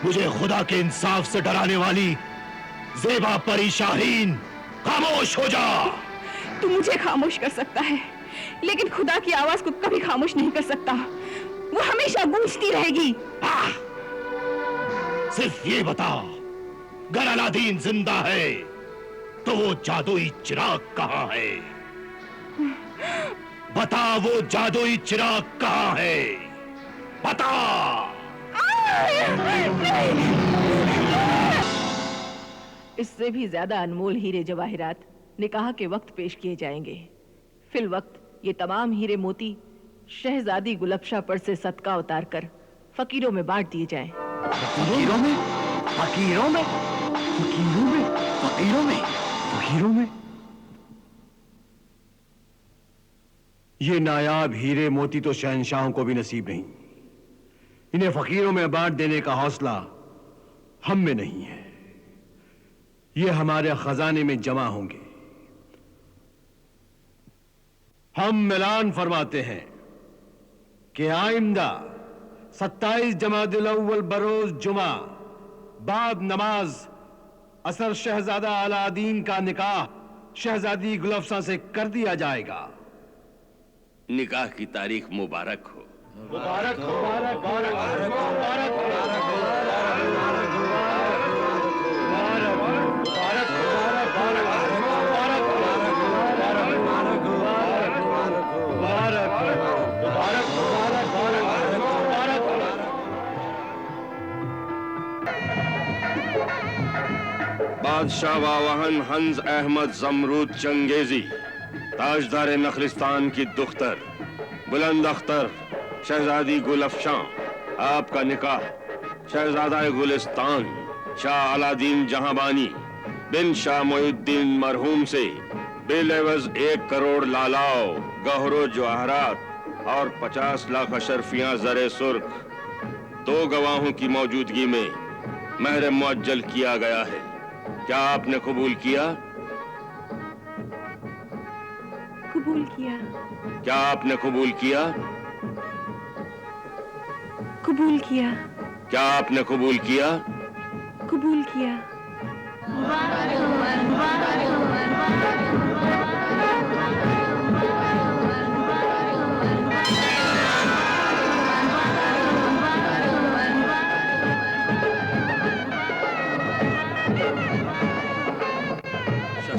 मुझे खुदा के इंसाफ से डराने वाली ज़ेबा परी शाहीन, खामोश हो जा। तू मुझे खामोश कर सकता है, लेकिन खुदा की आवाज को कभी खामोश नहीं कर सकता। वो हमेशा गूंजती रहेगी। सिर्फ ये बता, अगर अलादीन जिंदा है तो वो जादुई चिराग कहाँ है? बता, वो जादुई चिराग कहाँ है? बता। इससे भी ज्यादा अनमोल हीरे जवाहिरात निकाह के वक्त पेश किए जाएंगे। फिल वक्त ये तमाम हीरे मोती शहजादी गुलफशा पर से सदका उतार कर फकीरों में बांट दिए जाएं। फकीरों में? फकीरों में? फकीरों में? फकीरों में? फकीरों में? ये नायाब हीरे मोती तो शहंशाहों को भी नसीब नहीं। इन्हें फकीरों में बांट देने का हौसला हम में नहीं है। ये हमारे खजाने में जमा होंगे। हम ऐलान फरमाते हैं कि आइंदा 27 जमादिल अव्वल बरोज जुमा बाद नमाज असर शहजादा अलादीन का निकाह शहजादी गुलफशा से कर दिया जाएगा। निकाह की तारीख मुबारक हो। मुबारक हो, मुबारक हो, मुबारक बादशाह वाहन हंस अहमद जमरूद चंगेजी, ताजदार नखलिस्तान की दुख्तर बुलंद अख्तर शहजादी गुलफशा, आपका निकाह शहजादा गुलिस्तान शाह अलादीन जहांबानी बिन शाह मोइनुद्दीन मरहूम से बेलेवज 1 करोड़ लालाओ गहरो जवाहरात और 50 लाख अशरफियां जरे सुर्ख 2 गवाहों की मौजूदगी में महर मुअज्जल किया गया है। क्या आपने कबूल किया? कबूल किया। क्या आपने कबूल किया? कबूल किया। क्या आपने कबूल किया? कबूल किया।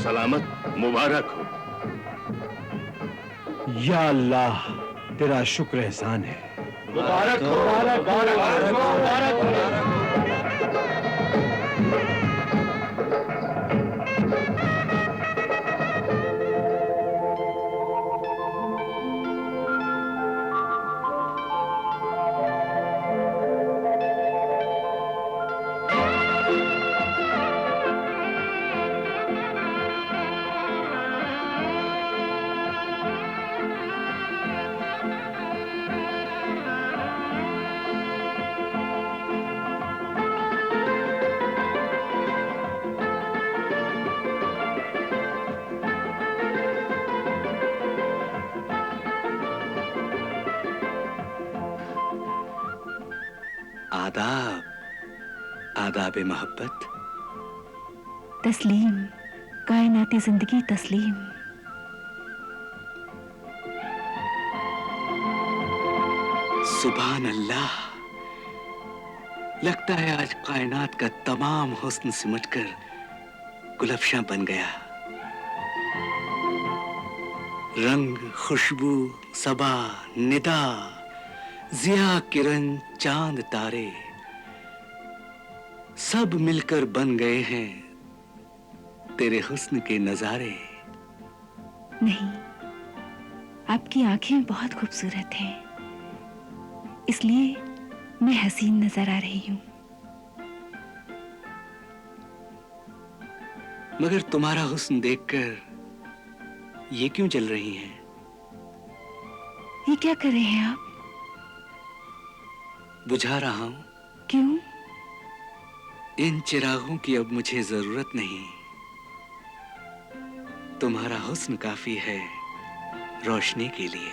सलामत मुबारक हो। या अल्लाह, तेरा शुक्र एहसान है। मुबारक हो, मुबारक हो, मुबारक हो। आदाब, आदाब मोहब्बत। तस्लीम, कायनाती जिंदगी तस्लीम। सुभान अल्लाह, लगता है आज कायनात का तमाम हुस्न सिमटकर गुलफशा बन गया। रंग, खुशबू, सबा, निदा, जिया, किरण, चांद, तारे सब मिलकर बन गए हैं तेरे हुस्न के नजारे। नहीं, आपकी आंखें बहुत खूबसूरत हैं, इसलिए मैं हसीन नजर आ रही हूं। मगर तुम्हारा हुस्न देखकर ये क्यों जल रही हैं? ये क्या कर रहे हैं आप? बुझा रहा हूं। क्यों? इन चिरागों की अब मुझे जरूरत नहीं। तुम्हारा हुस्न काफी है रोशनी के लिए।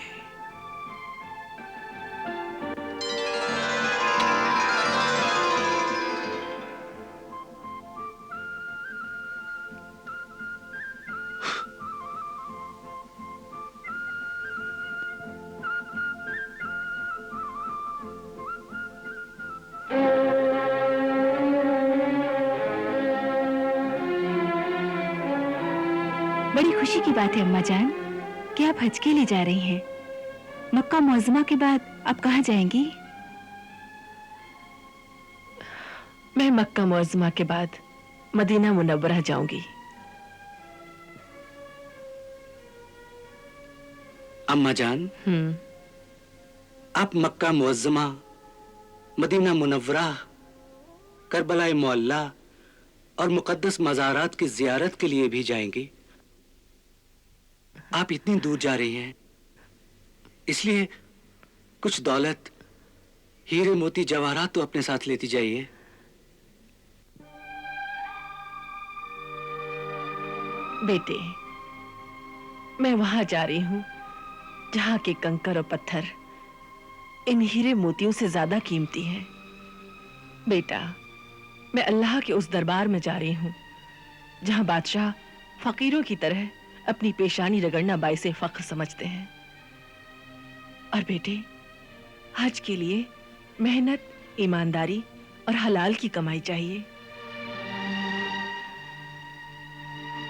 बड़ी खुशी की बात है अम्मा जान कि आप हज के लिए जा रही हैं। मक्का मुअज़्ज़मा के बाद आप कहाँ जाएंगी? मैं मक्का मुअज़्ज़मा के बाद मदीना मुनव्वरा जाऊंगी। अम्मा जान, आप मक्का मुअज़्ज़मा, मदीना मुनव्वरा, करबला मुअल्ला और मुकद्दस मज़ारात की ज़ियारत के लिए भी जाएंगी। आप इतनी दूर जा रही हैं, इसलिए कुछ दौलत, हीरे मोती जवाहरात तो अपने साथ लेती जाइए। बेटे, मैं वहां जा रही हूं जहां के कंकर और पत्थर इन हीरे मोतियों से ज्यादा कीमती हैं। बेटा, मैं अल्लाह के उस दरबार में जा रही हूं जहां बादशाह फकीरों की तरह अपनी पेशानी रगड़ना बाइसे फख्र समझते हैं। और बेटे, हज के लिए मेहनत, ईमानदारी और हलाल की कमाई चाहिए।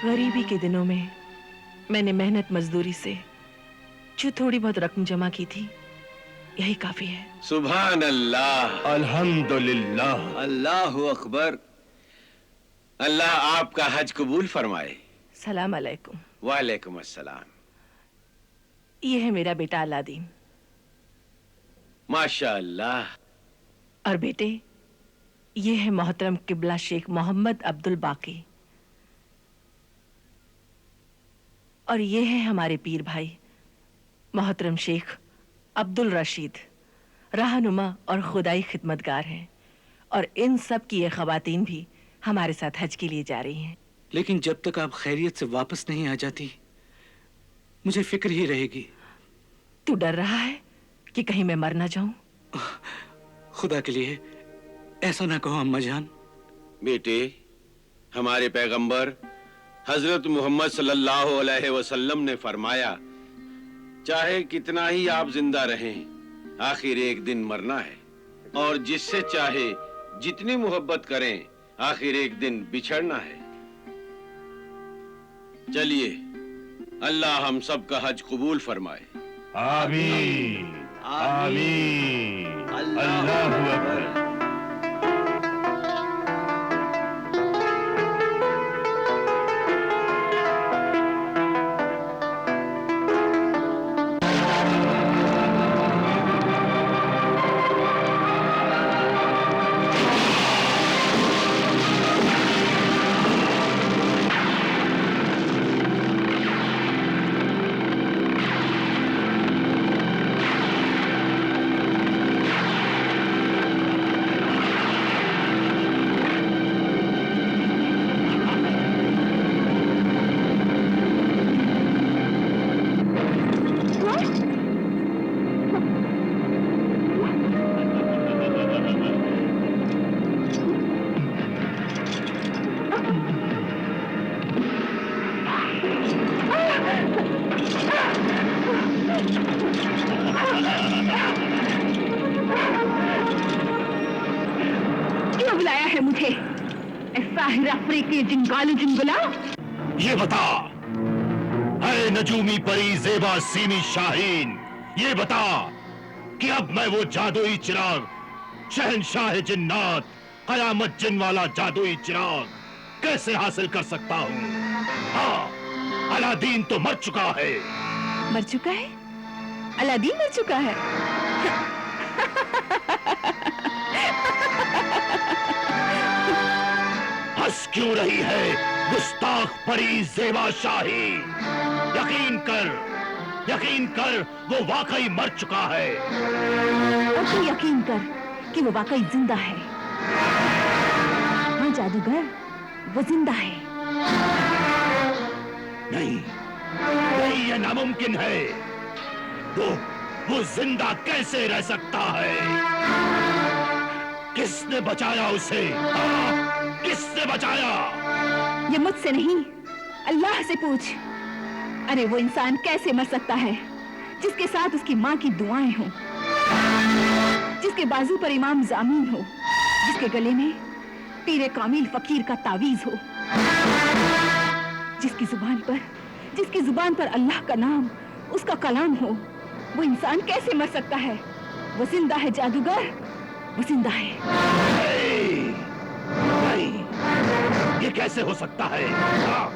गरीबी के दिनों में मैंने मेहनत मजदूरी से जो थोड़ी बहुत रकम जमा की थी, यही काफी है। सुभान अल्लाह, अल्हम्दुलिल्लाह। अल्लाहु अकबर। अल्लाह आपका हज कबूल फरमाए। सलाम अलैकुम। वालेकुम अस्सलाम। ये है मेरा बेटा अलादीन। माशाअल्लाह। और बेटे, ये है मोहतरम किबला शेख मोहम्मद अब्दुल बाकी। और ये है हमारे पीर भाई मोहतरम शेख अब्दुल रशीद, रहनुमा और खुदाई खिदमतगार हैं। और इन सब की ये खवातीन भी हमारे साथ हज के लिए जा रही हैं। लेकिन जब तक आप खैरियत से वापस नहीं आ जाती, मुझे फिक्र ही रहेगी। तू डर रहा है कि कहीं मैं मर ना जाऊं? खुदा के लिए ऐसा ना कहो अम्मा जान। बेटे, हमारे पैगंबर हजरत मोहम्मद सल्लल्लाहु अलैहि वसल्लम ने फरमाया, चाहे कितना ही आप जिंदा रहें, आखिर एक दिन मरना है। और जिससे चाहे जितनी मोहब्बत करें, आखिर एक दिन बिछड़ना है। चलिए, अल्लाह हम सब का हज कबूल फरमाए। आमीन आमीन। अल्लाहु अकबर। क्यों बुलाया है मुझे? साहिर अफ्रीकी जिंगालू जिंगुला। ये बता, है नजूमी परी ज़ेबा सीमी शाहीन, ये बता कि अब मैं वो जादुई चिराग, शहनशाह जिन्नात, कयामत जिन वाला जादुई चिराग कैसे हासिल कर सकता हूँ? हाँ, अलादीन तो मर चुका है। मर चुका है? अलादीन मर चुका है? हंस क्यों रही है गुस्ताख परी ज़ेबा शाही? यकीन कर वो वाकई मर चुका है। और तू यकीन कर कि वो वाकई जिंदा है। हाँ जादूगर, वो जिंदा है। नहीं, ये नामुमकिन है। वो जिंदा कैसे रह सकता है? किसने बचाया उसे? किसने बचाया? ये मुझसे नहीं, अल्लाह से पूछ। अरे वो इंसान कैसे मर सकता है जिसके साथ उसकी माँ की दुआएं हों, जिसके बाजू पर इमाम जामीन हो, जिसके गले में पीरे कामिल फकीर का तावीज हो, जिसकी जुबान पर जिसकी जुबान पर अल्लाह का नाम, उसका कलाम हो, वो इंसान कैसे मर सकता है? वो जिंदा है जादूगर, वो जिंदा है। नहीं, ये कैसे हो सकता है? हाँ,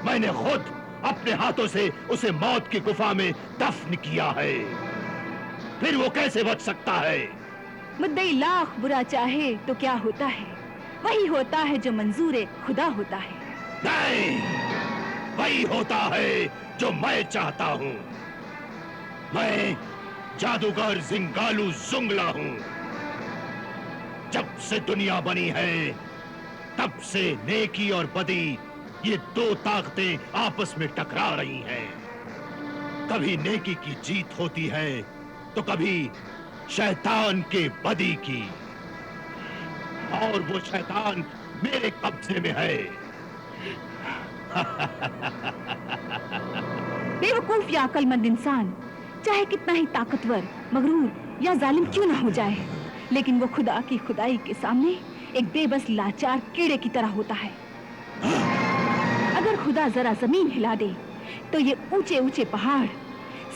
मैंने खुद अपने हाथों से उसे मौत की गुफा में दफन किया है, फिर वो कैसे बच सकता है? मुद्दई लाख बुरा चाहे तो क्या होता है, वही होता है जो मंजूर खुदा होता है। नहीं, वही होता है जो मैं चाहता हूँ। मैं जादूगर जिंगालू जुंगला हूँ। जब से दुनिया बनी है, तब से नेकी और बदी, ये दो ताकतें आपस में टकरा रही हैं। कभी नेकी की जीत होती है तो कभी शैतान के बदी की, और वो शैतान मेरे कब्जे में है। बेवकूफ या अक्लमंद इंसान चाहे कितना ही ताकतवर, मगरूर या जालिम क्यों ना हो जाए, लेकिन वो खुदा की खुदाई के सामने एक बेबस लाचार कीड़े की तरह होता है। अगर खुदा जरा जमीन हिला दे तो ये ऊंचे ऊंचे पहाड़,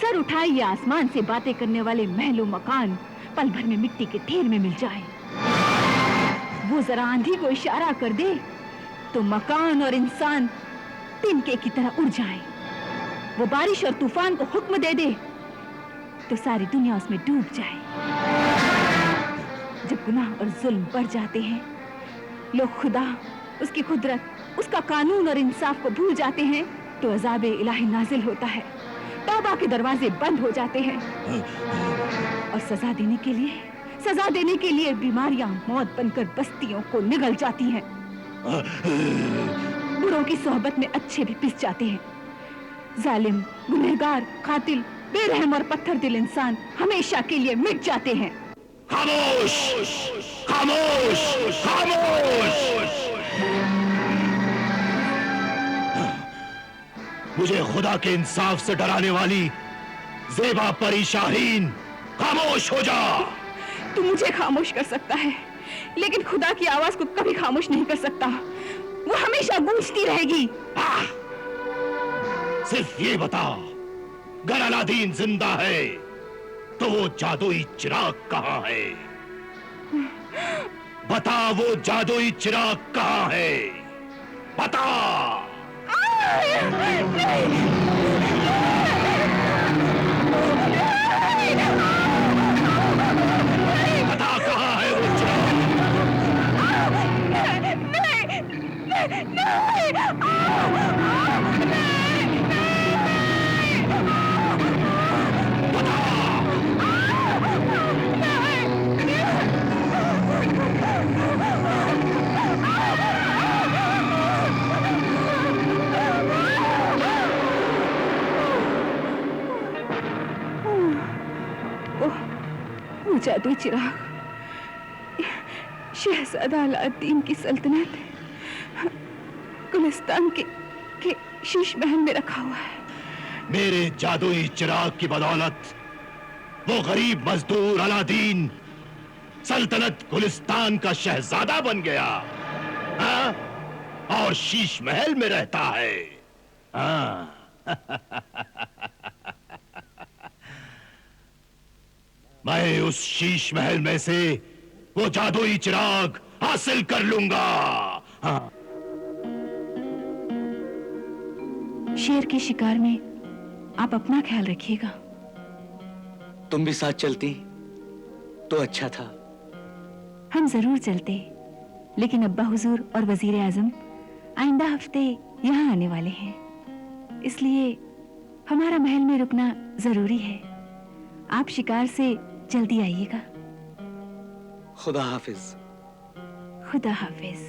सर उठाए ये आसमान से बातें करने वाले महलों मकान पल भर में मिट्टी के ढेर में मिल जाए। वो जरा आंधी को इशारा कर दे तो मकान और इंसान तिनके की तरह उड़ जाए। वो बारिश और तूफान को हुक्म दे दे तो सारी दुनिया उसमें डूब जाए। जब गुनाह और जुल्म बढ़ जाते हैं, लोग खुदा, उसकी कुदरत, उसका कानून और इंसाफ को भूल जाते हैं, तो अज़ाब-ए इलाही नाजिल होता है। तौबा के दरवाजे बंद हो जाते हैं और सजा देने के लिए बीमारियां मौत बनकर बस्तियों को निगल जाती हैं। बुरों की सोहबत में अच्छे भी पिस जाते हैं। जालिम, गुनहगार, कातिल, बेरहम और पत्थर दिल इंसान हमेशा के लिए मिट जाते हैं। खामोश! खामोश! खामोश! मुझे खुदा के इंसाफ से डराने वाली ज़ेबा परी शाहीन, खामोश हो जा! तू मुझे खामोश कर सकता है, लेकिन खुदा की आवाज को कभी खामोश नहीं कर सकता। वो हमेशा गूंजती रहेगी। सिर्फ ये बता, अगर अलादीन जिंदा है तो वो जादुई चिराग कहाँ है? बता, वो जादुई चिराग कहाँ है? बता! बता, कहाँ है वो चिराग? वो जादुई चिराग शहजादा अलाउद्दीन की सल्तनत गुलिस्तान के शीश महल में रखा हुआ है। मेरे जादुई चिराग की बदौलत वो गरीब मजदूर अलादीन सल्तनत गुलिस्तान का शहजादा बन गया, हाँ? और शीश महल में रहता है, हाँ? मैं उस शीश महल में से वो जादुई चिराग हासिल कर लूंगा, हाँ? शेर के शिकार में आप अपना ख्याल रखिएगा। तुम भी साथ चलती तो अच्छा था। हम जरूर चलते, लेकिन अब्बा हुजूर और वजीर आजम आइंदा हफ्ते यहाँ आने वाले हैं, इसलिए हमारा महल में रुकना जरूरी है। आप शिकार से जल्दी आइएगा। खुदा हाफिज। खुदा हाफिज।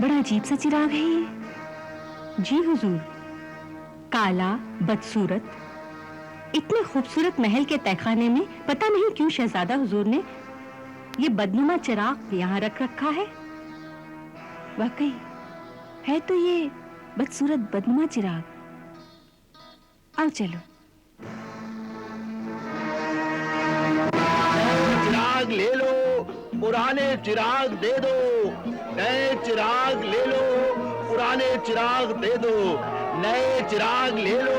बड़ा अजीब सा चिराग है ये। जी हुजूर, काला, बदसूरत, इतने खूबसूरत महल के तहखाने में पता नहीं क्यों शहजादा हुजूर ने ये बदनुमा चिराग यहाँ रख रखा है। वाकई है तो ये बदसूरत बदनुमा चिराग। आओ चलो। चिराग ले लो, पुराने चिराग दे दो। नए चिराग ले लो, पुराने चिराग दे दो। नए चिराग ले लो,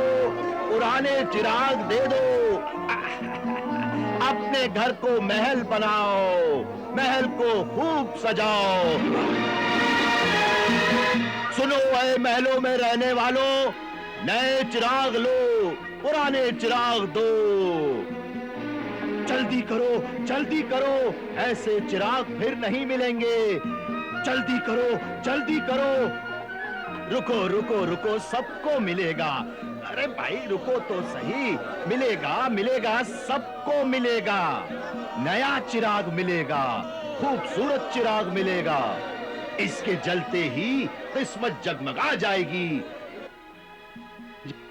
पुराने चिराग दे दो। अपने घर को महल बनाओ, महल को खूब सजाओ। सुनो ऐ महलों में रहने वालों, नए चिराग लो, पुराने चिराग दो। जल्दी करो, जल्दी करो, ऐसे चिराग फिर नहीं मिलेंगे। जल्दी करो, जल्दी करो। रुको रुको रुको, सबको मिलेगा। अरे भाई रुको तो सही, मिलेगा मिलेगा, सबको मिलेगा। नया चिराग मिलेगा, खूबसूरत चिराग मिलेगा। इसके जलते ही किस्मत जगमगा जाएगी।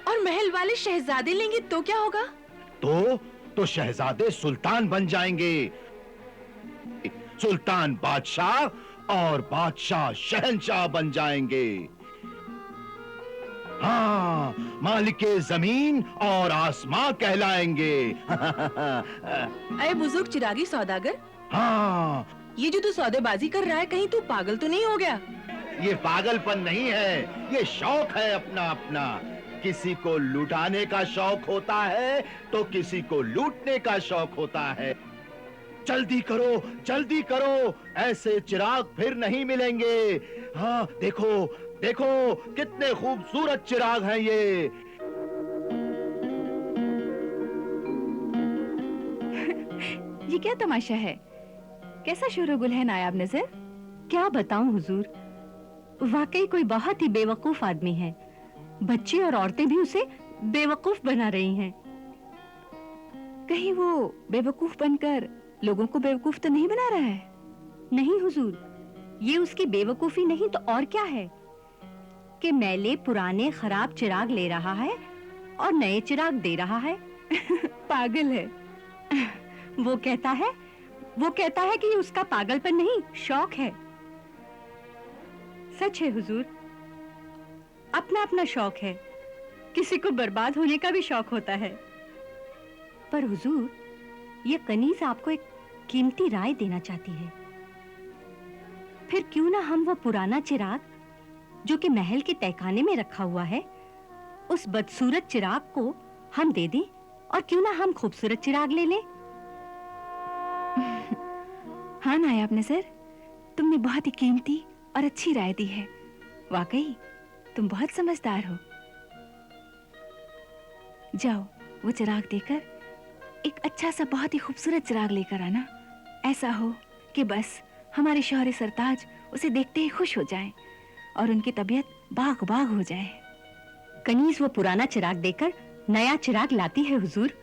और महल वाले शहजादे लेंगे तो क्या होगा? तो शहजादे सुल्तान बन जाएंगे। सुल्तान बादशाह और बादशाह शहंशाह बन जाएंगे। हाँ, मालिके जमीन और आसमां कहलाएंगे। अरे बुजुर्ग चिरागी सौदागर, हाँ, ये जो तू सौदेबाजी कर रहा है, कहीं तू पागल तो नहीं हो गया? ये पागलपन नहीं है, ये शौक है अपना अपना। किसी को लुटाने का शौक होता है तो किसी को लूटने का शौक होता है। जल्दी करो, जल्दी करो, ऐसे चिराग फिर नहीं मिलेंगे। हाँ देखो, देखो कितने खूबसूरत चिराग हैं ये। ये क्या तमाशा है? कैसा शोरगुल है नायाब नजर? क्या बताऊं हुजूर, वाकई कोई बहुत ही बेवकूफ आदमी है। बच्चे और औरतें भी उसे बेवकूफ बना रही हैं। कहीं वो बेवकूफ बनकर लोगों को बेवकूफ तो नहीं बना रहा है? नहीं हुजूर, ये उसकी बेवकूफी नहीं तो और क्या है कि मैले पुराने खराब चिराग ले रहा है और नए चिराग दे रहा है। पागल है। वो कहता है कि ये उसका पागलपन नहीं, शौक है। सच है हुजूर, अपना अपना शौक है। किसी को बर्बाद होने का भी शौक होता है। पर हुजूर, ये कनीज आपको एक कीमती राय देना चाहती है। फिर क्यों ना हम वो पुराना चिराग जो कि महल के तहखाने में रखा हुआ है, उस बदसूरत चिराग को हम दे दें और क्यों ना हम खूबसूरत चिराग ले लें। हाँ नायाब नजर, तुमने बहुत ही कीमती और अच्छी राय दी है। वाकई तुम बहुत समझदार हो। जाओ वो चिराग देकर एक अच्छा सा बहुत ही खूबसूरत चिराग लेकर आना। ऐसा हो कि बस हमारे शौहरे सरताज उसे देखते ही खुश हो जाएं और उनकी तबीयत बाग बाग हो जाए। कनीज वो पुराना चिराग देकर नया चिराग लाती है हुजूर।